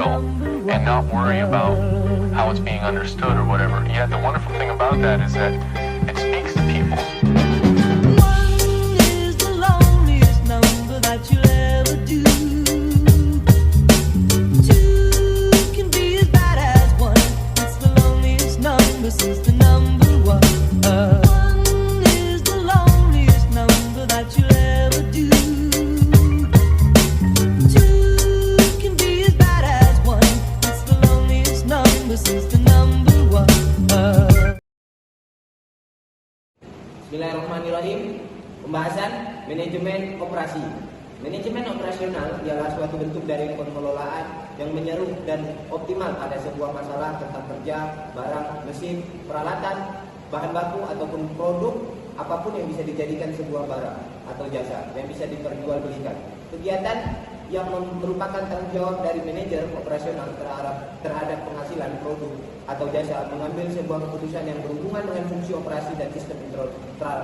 real and not worry about how it's being understood or whatever. Yet the wonderful thing about that is that it speaks to people. One is the loneliest number that you'll ever do. Two can be as bad as one. It's the loneliest number since the number one. One is the loneliest number that you'll ever do. Two can be as bad as one. It's the loneliest number since the number one. Bismillahirrahmanirrahim. Pembahasan manajemen operasi. Manajemen operasional ialah suatu bentuk dari pengelolaan yang menyeru dan optimal pada sebuah masalah tentang kerja, barang, mesin, peralatan, bahan baku ataupun produk apapun yang bisa dijadikan sebuah barang atau jasa yang bisa diperjualbelikan. Kegiatan yang merupakan tanggung jawab dari manajer operasional terhadap penghasilan produk atau jasa, mengambil sebuah keputusan yang berhubungan dengan fungsi operasi dan sistem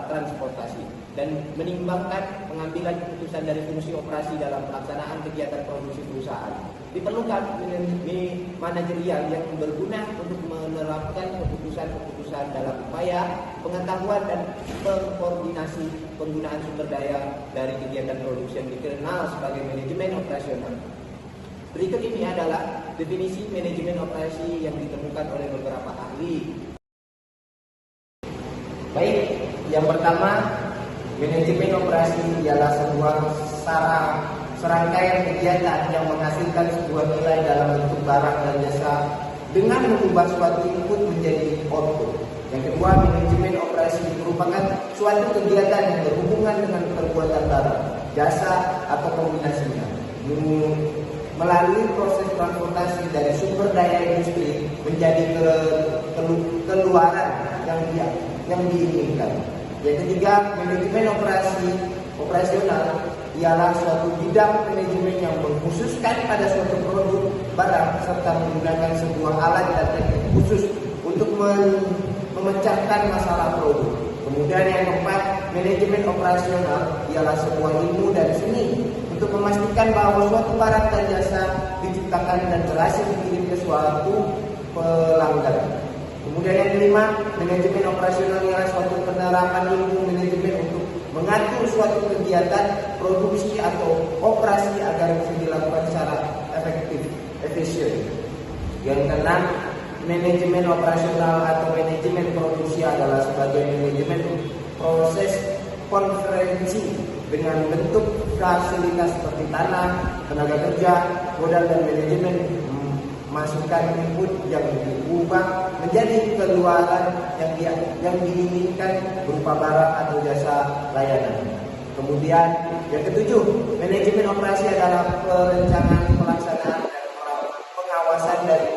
transportasi, dan menimbangkan pengambilan keputusan dari fungsi operasi dalam pelaksanaan kegiatan produksi perusahaan. Diperlukan manajerial yang berguna untuk menerapkan keputusan-keputusan dalam upaya pengetahuan dan pengkoordinasi penggunaan sumber daya dari kegiatan produksi yang dikenal sebagai manajemen operasional. Berikut ini adalah definisi manajemen operasi yang ditemukan oleh beberapa ahli. Baik, yang pertama, manajemen operasi ialah sebuah serangkaian kegiatan yang menghasilkan sebuah nilai dalam bentuk barang dan jasa dengan mengubah suatu input menjadi output. Yang kedua, manajemen operasi merupakan suatu kegiatan yang berhubungan dengan perbuatan barang, jasa, atau kombinasinya melalui proses transportasi dari sumber daya industri menjadi keluaran yang diinginkan. Yang ketiga, manajemen operasional ialah suatu bidang manajemen yang mengkhususkan pada suatu produk barang serta menggunakan sebuah alat dan teknik khusus untuk memecahkan masalah produk. Kemudian yang keempat, manajemen operasional ialah sebuah ilmu dan seni untuk memastikan bahwa suatu barang dan jasa diciptakan dan berhasil dikirim ke suatu pelanggan. Kemudian yang kelima, manajemen operasional ialah suatu penerapan ilmu manajemen untuk mengatur suatu kegiatan produksi atau operasi agar bisa dilakukan secara efektif, efisien. Yang keenam, manajemen operasional atau manajemen produksi adalah sebagai manajemen proses konferensi dengan bentuk fasilitas seperti tanah, tenaga kerja, modal, dan manajemen masukan input yang diubah menjadi keluaran yang diinginkan berupa barang atau jasa layanan. Kemudian yang ketujuh, manajemen operasi adalah perencanaan, pelaksanaan, dan pengawasan dari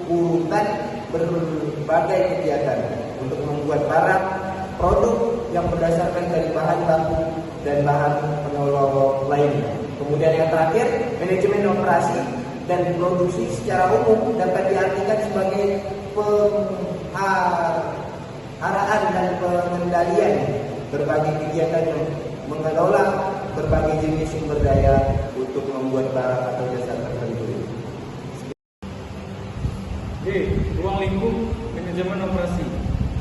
urutan berbagai kegiatan untuk membuat barang, produk yang berdasarkan dari bahan baku dan bahan penolong lainnya. Kemudian yang terakhir, manajemen operasi dan produksi secara umum dapat diartikan sebagai arahan dan pengendalian berbagai kegiatan yang mengelola berbagai jenis sumber daya untuk membuat barang atau jasa tertentu. Ruang lingkup manajemen operasi.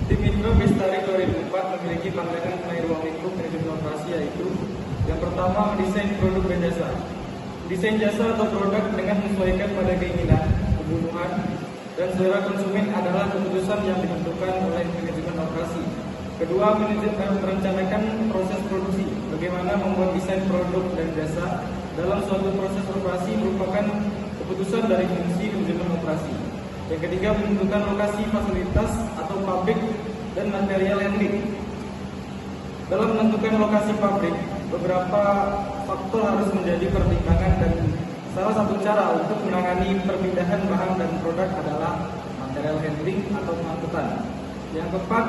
Tim Mitra Bestari 2004 memiliki pandangan mengenai ruang lingkup manajemen operasi, yaitu yang pertama, mendesain produk dan jasa. Desain jasa atau produk dengan menyesuaikan pada keinginan, kebutuhan, dan selera konsumen adalah keputusan yang ditentukan oleh manajemen operasi. Kedua, manajemen merencanakan proses produksi. Bagaimana membuat desain produk dan jasa dalam suatu proses operasi merupakan keputusan dari fungsi manajemen operasi. Yang ketiga, menentukan lokasi fasilitas atau pabrik dan material handling. Dalam menentukan lokasi pabrik, beberapa faktor harus menjadi pertimbangan, dan salah satu cara untuk menangani perpindahan bahan dan produk adalah material handling atau pengangkutan. Yang keempat,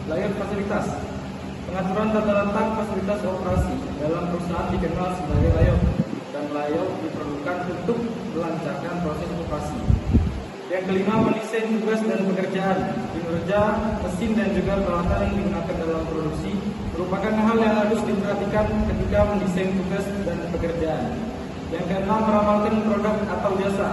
layout fasilitas. Pengaturan tata letak fasilitas operasi dalam perusahaan dikenal sebagai layout, dan layout diperlukan untuk melancarkan proses operasi. Yang kelima, mendesain tugas dan pekerjaan. Kinerja, mesin, dan juga peralatan yang digunakan dalam produksi merupakan hal yang harus diperhatikan ketika mendesain tugas dan pekerjaan. Yang keenam, meramalkan produk atau jasa.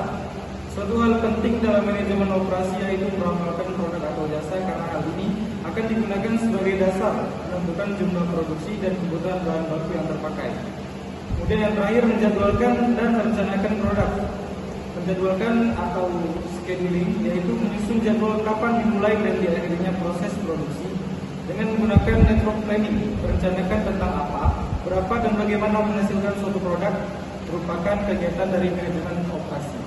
Suatu hal penting dalam manajemen operasi yaitu meramalkan produk atau jasa, karena hal ini akan digunakan sebagai dasar menentukan jumlah produksi dan kebutuhan bahan baku yang terpakai. Kemudian yang terakhir, menjadwalkan dan merencanakan produk. Menjadwalkan atau scheduling yaitu menyusun jadwal kapan dimulai dan diakhirinya proses produksi dengan menggunakan network planning. Merencanakan tentang apa, berapa dan bagaimana menghasilkan suatu produk merupakan kegiatan dari manajemen operasi.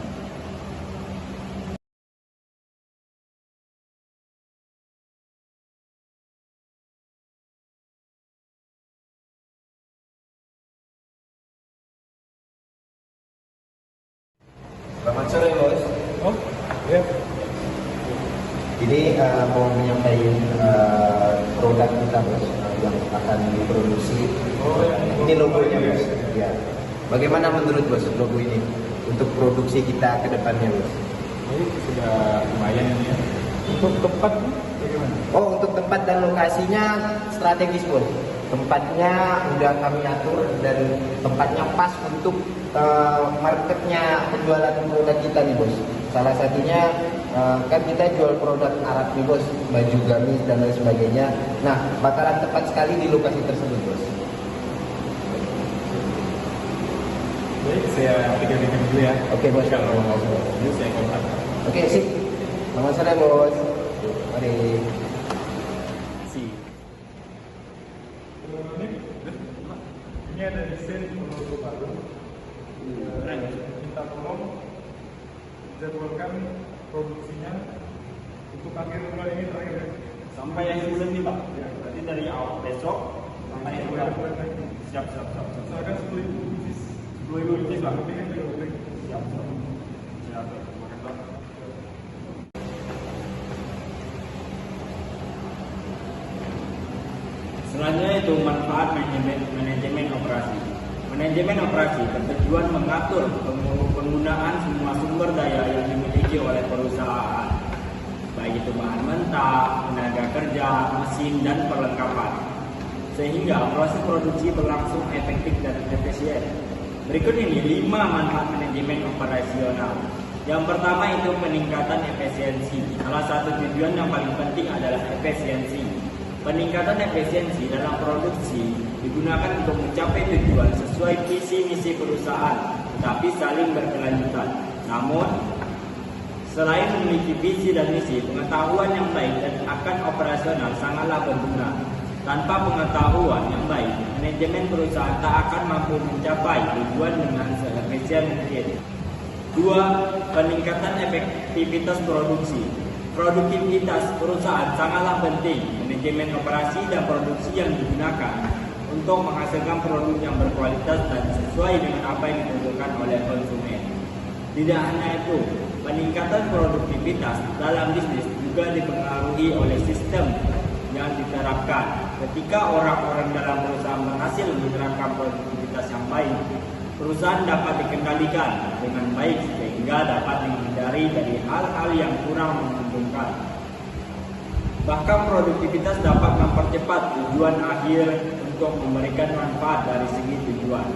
Selamat sore bos. Oh, ya. Ini mau menyampaikan produk kita bos yang akan diproduksi. Oh, ya. Ini logonya bos. Ya. Bagaimana menurut bos logo ini untuk produksi kita ke depannya bos? Ini sudah lumayan ya. Untuk tempat bagaimana? Oh, untuk tempat dan lokasinya strategis bos. Tempatnya udah kami atur dan tempatnya pas untuk marketnya penjualan produk kita nih bos. Salah satunya kan kita jual produk Arab nih bos, baju gamis dan lain sebagainya. Nah, bakalan tepat sekali di lokasi tersebut bos. Baik, saya pikir-pikir dulu ya. Oke bos. Kalau mau dulu saya kontak. Oke sip. Selamat sore bos. Mari. Ini ada desain logo baru. Minta tolong jadwalkan produksinya untuk akhir bulan ini terakhir. Sampai akhir bulan ini Pak. Ya. Berarti dari awal besok sampai akhir bulan. Siap. Misalkan 10.000 pieces. 10.000 pieces Pak. Lebih kan juga boleh. Siap. Terima kasih Pak. Selanjutnya itu manfaat manajemen operasi. Manajemen operasi bertujuan mengatur penggunaan semua sumber daya yang dimiliki oleh perusahaan, baik itu bahan mentah, tenaga kerja, mesin, dan perlengkapan, sehingga proses produksi berlangsung efektif dan efisien. Berikut ini 5 manfaat manajemen operasional. Yang pertama itu peningkatan efisiensi. Salah satu tujuan yang paling penting adalah efisiensi. Peningkatan efisiensi dalam produksi digunakan untuk mencapai tujuan sesuai visi misi perusahaan, tetapi saling berkelanjutan. Namun, selain memiliki visi dan misi, pengetahuan yang baik dan akan operasional sangatlah berguna. Tanpa pengetahuan yang baik, manajemen perusahaan tak akan mampu mencapai tujuan dengan seefisien mungkin. 2. Peningkatan efektivitas produksi. Produktivitas perusahaan sangatlah penting. Manajemen operasi dan produksi yang digunakan untuk menghasilkan produk yang berkualitas dan sesuai dengan apa yang dibutuhkan oleh konsumen. Tidak hanya itu, peningkatan produktivitas dalam bisnis juga dipengaruhi oleh sistem yang diterapkan. Ketika orang-orang dalam perusahaan berhasil menerapkan produktivitas yang baik, perusahaan dapat dikendalikan dengan baik sehingga dapat menghindari dari hal-hal yang kurang menguntungkan. Bahkan produktivitas dapat mempercepat tujuan akhir untuk memberikan manfaat dari segi tujuan.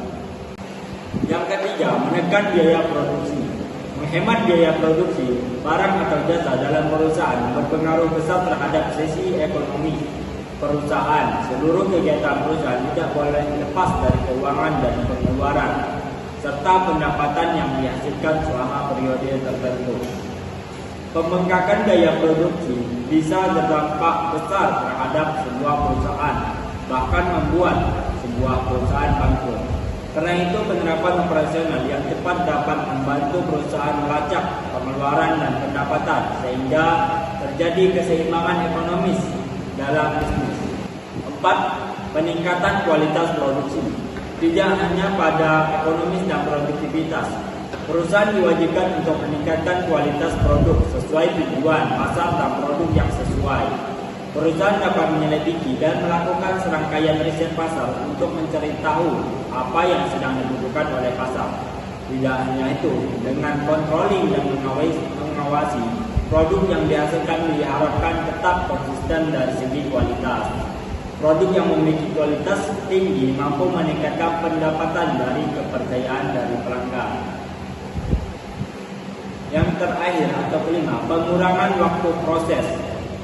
Yang ketiga, menekan biaya produksi. Menghemat biaya produksi barang atau jasa dalam perusahaan berpengaruh besar terhadap sisi ekonomi perusahaan. Seluruh kegiatan perusahaan tidak boleh lepas dari keuangan dan pengeluaran serta pendapatan yang dihasilkan selama periode tertentu. Pembengkakan daya produksi bisa berdampak besar terhadap sebuah perusahaan, bahkan membuat sebuah perusahaan bangkrut. Karena itu, penerapan operasional yang cepat dapat membantu perusahaan melacak pengeluaran dan pendapatan sehingga terjadi keseimbangan ekonomis dalam bisnis. 4. Peningkatan kualitas produksi. Tidak hanya pada ekonomis dan produktivitas, perusahaan diwajibkan untuk meningkatkan kualitas produk sesuai tujuan pasar dan produk yang sesuai. Perusahaan dapat menyelidiki dan melakukan serangkaian riset pasar untuk mencari tahu apa yang sedang dibutuhkan oleh pasar. Tidak hanya itu, dengan controlling dan mengawasi produk yang dihasilkan diharapkan tetap konsisten dari segi kualitas. Produk yang memiliki kualitas tinggi mampu meningkatkan pendapatan dari kepercayaan dari pelanggan. Yang terakhir atau kelima, pengurangan waktu proses.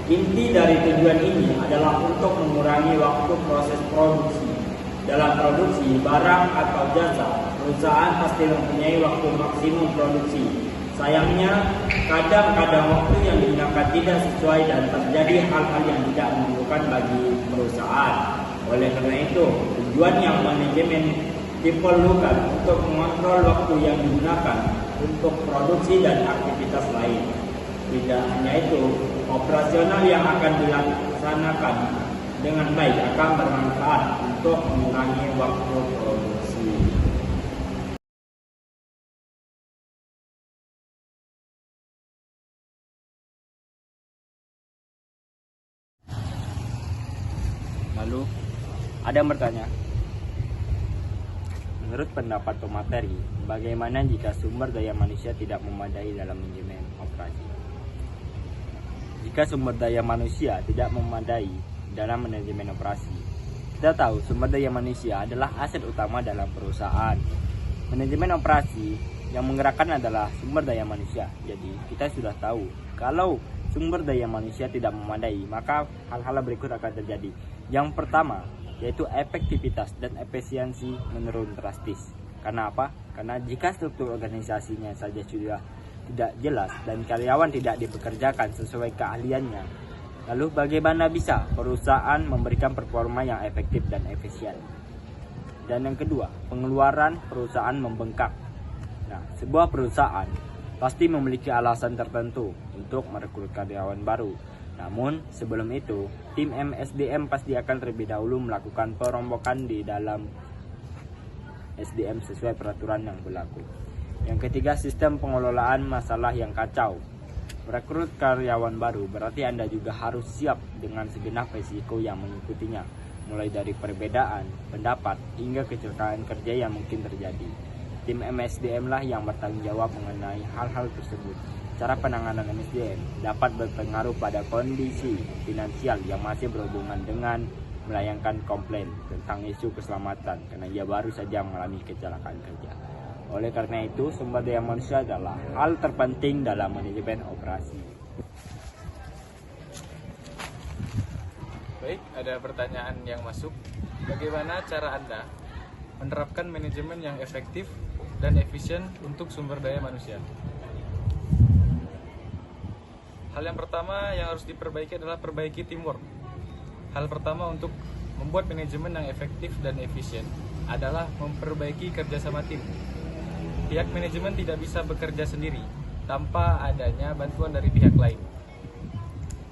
Inti dari tujuan ini adalah untuk mengurangi waktu proses produksi. Dalam produksi barang atau jasa, perusahaan pasti mempunyai waktu maksimum produksi. Sayangnya, kadang-kadang waktu yang digunakan tidak sesuai dan terjadi hal-hal yang tidak menguntungkan bagi perusahaan. Oleh karena itu, tujuan yang manajemen diperlukan untuk mengontrol waktu yang digunakan untuk produksi dan aktivitas lain. Tidak hanya itu, operasional yang akan dilaksanakan dengan baik akan bermanfaat untuk mengurangi waktu produksi. Lalu, ada yang bertanya, menurut pendapat pemateri, bagaimana jika sumber daya manusia tidak memadai dalam manajemen operasi? Jika sumber daya manusia tidak memadai dalam manajemen operasi, kita tahu sumber daya manusia adalah aset utama dalam perusahaan. Manajemen operasi yang menggerakkan adalah sumber daya manusia. Jadi, kita sudah tahu kalau sumber daya manusia tidak memadai, maka hal-hal berikut akan terjadi. Yang pertama, yaitu efektivitas dan efisiensi menurun drastis. Karena apa? Karena jika struktur organisasinya saja sudah tidak jelas dan karyawan tidak dipekerjakan sesuai keahliannya, lalu bagaimana bisa perusahaan memberikan performa yang efektif dan efisien? Dan yang kedua, pengeluaran perusahaan membengkak. Nah, sebuah perusahaan pasti memiliki alasan tertentu untuk merekrut karyawan baru. Namun, sebelum itu, tim MSDM pasti akan terlebih dahulu melakukan perombakan di dalam SDM sesuai peraturan yang berlaku. Yang ketiga, sistem pengelolaan masalah yang kacau. Merekrut karyawan baru berarti Anda juga harus siap dengan segenap risiko yang mengikutinya, mulai dari perbedaan pendapat hingga kecelakaan kerja yang mungkin terjadi. Tim MSDM lah yang bertanggung jawab mengenai hal-hal tersebut. Cara penanganan MSDM dapat berpengaruh pada kondisi finansial yang masih berhubungan dengan melayangkan komplain tentang isu keselamatan karena ia baru saja mengalami kecelakaan kerja. Oleh karena itu, sumber daya manusia adalah hal terpenting dalam manajemen operasi. Baik, ada pertanyaan yang masuk. Bagaimana cara Anda menerapkan manajemen yang efektif dan efisien untuk sumber daya manusia? Hal yang pertama yang harus diperbaiki adalah perbaiki teamwork. Hal pertama untuk membuat manajemen yang efektif dan efisien adalah memperbaiki kerjasama tim. Pihak manajemen tidak bisa bekerja sendiri tanpa adanya bantuan dari pihak lain.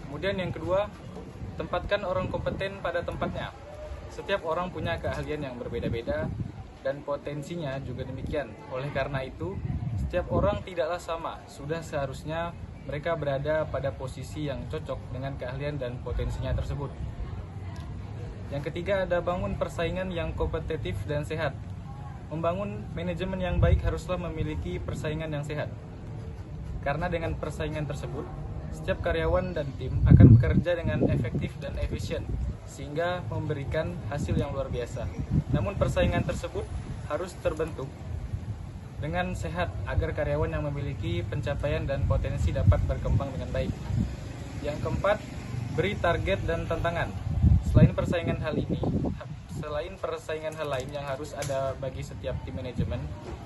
Kemudian yang kedua, tempatkan orang kompeten pada tempatnya. Setiap orang punya keahlian yang berbeda-beda dan potensinya juga demikian. Oleh karena itu, setiap orang tidaklah sama. Sudah seharusnya mereka berada pada posisi yang cocok dengan keahlian dan potensinya tersebut. Yang ketiga, ada bangun persaingan yang kompetitif dan sehat. Membangun manajemen yang baik haruslah memiliki persaingan yang sehat. Karena dengan persaingan tersebut, setiap karyawan dan tim akan bekerja dengan efektif dan efisien, sehingga memberikan hasil yang luar biasa. Namun persaingan tersebut harus terbentuk dengan sehat agar karyawan yang memiliki pencapaian dan potensi dapat berkembang dengan baik. Yang keempat, beri target dan tantangan. Selain persaingan hal lain yang harus ada bagi setiap tim manajemen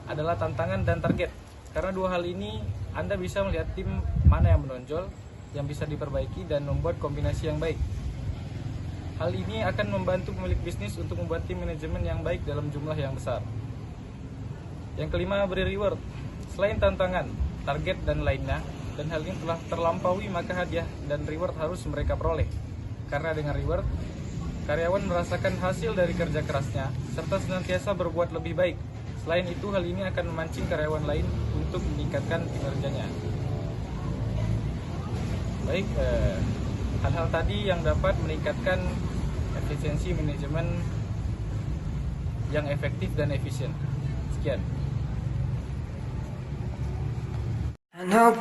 adalah tantangan dan target. Karena dua hal ini Anda bisa melihat tim mana yang menonjol, yang bisa diperbaiki dan membuat kombinasi yang baik. Hal ini akan membantu pemilik bisnis untuk membuat tim manajemen yang baik dalam jumlah yang besar. Yang kelima, beri reward. Selain tantangan, target dan lainnya, dan hal ini telah terlampaui, maka hadiah dan reward harus mereka peroleh. Karena dengan reward, karyawan merasakan hasil dari kerja kerasnya, serta senantiasa berbuat lebih baik. Selain itu, hal ini akan memancing karyawan lain untuk meningkatkan kinerjanya. Baik, hal-hal tadi yang dapat meningkatkan efisiensi manajemen yang efektif dan efisien. Sekian. And how